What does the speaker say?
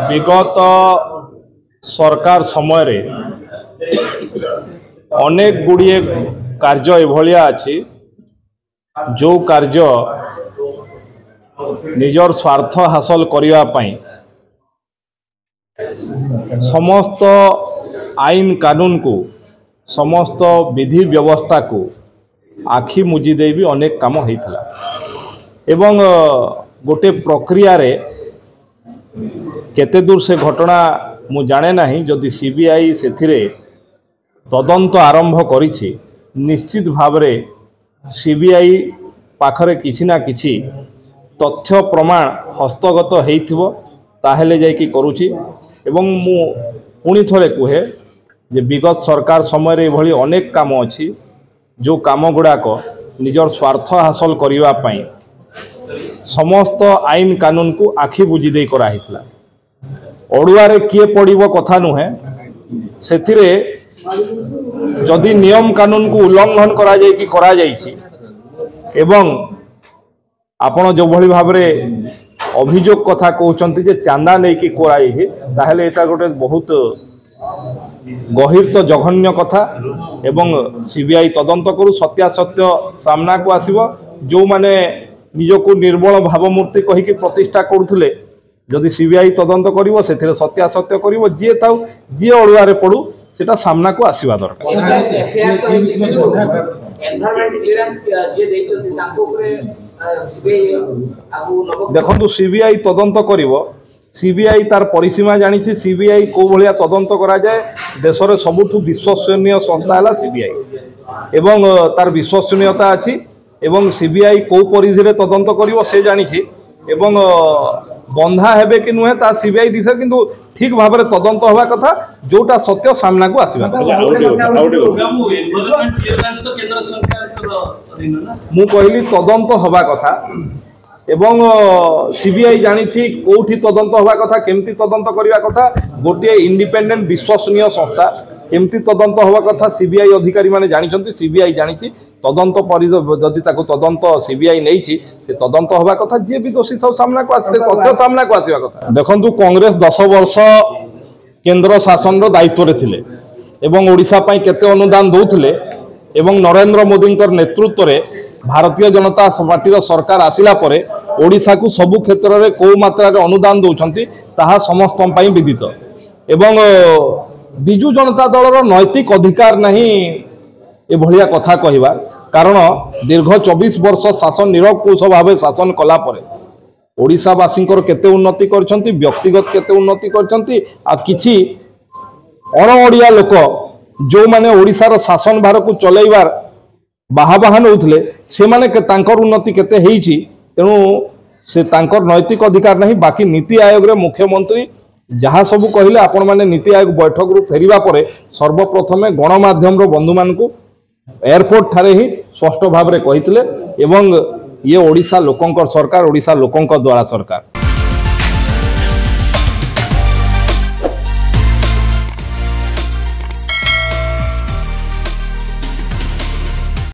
विगत सरकार समय रे अनेक गुड़िए कार्य एभलिया अछि जो कार्य निजर स्वार्थ हासिल करिवा पई समस्त आईन कानून को समस्त विधि व्यवस्था को आखि मुजी दे भी अनेक काम होइथला एवं गोटे प्रक्रिया रे केते दूर से घटना मु जाने नहीं जदि सीबीआई से तदंत आरंभ करिछि निश्चित भाव रे सीबीआई पाखरे किछि ना किछि तथ्य प्रमाण हस्तगत हेइथिबो ताहेले जाय कि करूछि एवं मु पुणी थरे कहे जे विगत सरकार समय भली अनेक काम अछि जो काम गुड़ाक निजर स्वार्थ हासिल करिवा पई समस्त आईन कानून को आखि बुझी दे कराइला अड़ुआरे किए पड़िबो कथा नुहे सेथिरे जदि नियम कानून को उल्लंघन करा जाय कि करा जायछि एवं आपण जो भली भाव रे अभियोग कथा कहउचंती जे चांदा नै कि कोराई हे ताहेले एटा गोटे बहुत गहिर तो जघन्य कथा एवं सीबीआई तदंत करू सत्यासत्य सामना को आसीबो जो माने निजको निर्बल भावमूर्ति कहिके प्रतिष्ठा करुले जदि सीबीआई तदंत करिवो सेथिरे सत्यासत्य करिवो जे ताऊ जे अड़ुआरे पड़ू सेटा सामना को आसीबा दरकार देखो सीबीआई तदंत करिवो सीबीआई तार परिसीमा जानी सीबीआई को भलिया तदंत करा जाए देश रे सबुठु विश्वसनीय संस्था है सीबीआई एवं तार विश्वसनीयता अच्छी एवं सीबीआई को परिधि रे तदंत करिवो से जानी एवं बंधा हेबे कि नुहे ता सीबीआई दिशा किंतु ठीक भाव रे तदंत होवा कथा जोटा सत्य सामना को आसीबा मु कहली तदंत होवा कथा एवं सीबीआई जानी कोठी तदंत होवा कथा केमती तदंत करवा कथा गोटे इंडिपेंडेंट विश्वसनीय संस्था केमती तदंत होवा कथा सीबीआई अधिकारी माने जानी सीबीआई जानी तदंत जदि ताको तदंत सीबीआई नहीं से तदंत होवा कथा जे भी दोषी सब सामना को आसे तथ्य सामना को आसीबा कथा देखंतु कांग्रेस 10 वर्ष केंद्र शासन रो दायित्व रे थिले एवं ओडिशा पई केते अनुदान दउथिले एवं नरेंद्र मोदी नेतृत्व रे भारतीय जनता पार्टी सरकार आसिला परे ओडिशा को सबु क्षेत्र में कौ मात्रा रे अनुदान दौरान ताहा समस्त विदित एवं बिजु जनता दल नैतिक अधिकार नहीं ए भलिया कथा कहवा कारण दीर्घ 24 वर्ष शासन निरंकुश भाव शासन कला परे ओडिशावासी केते उन्नति करछंती व्यक्तिगत केते उन्नति करछंती आ किछि अण ओडिया लोक जो माने ओडिशार शासन भार को चलैबार बाहा नौले से माने तांकर उन्नति केते हेइछि तेणु से तांकर नैतिक अधिकार नहीं बाकी नीति आयोग रे मुख्यमंत्री जहाँ सबू कहले आपण माने नीति आयोग बैठक रु फेरिबा परे सर्वप्रथमे गणमाध्यम रो बंधु मान को एयरपोर्ट ठारे ही स्पष्ट भाव रे कहितले एवं ये ओडिशा लोकंकर सरकार ओडिशा लोकंकर द्वारा सरकार।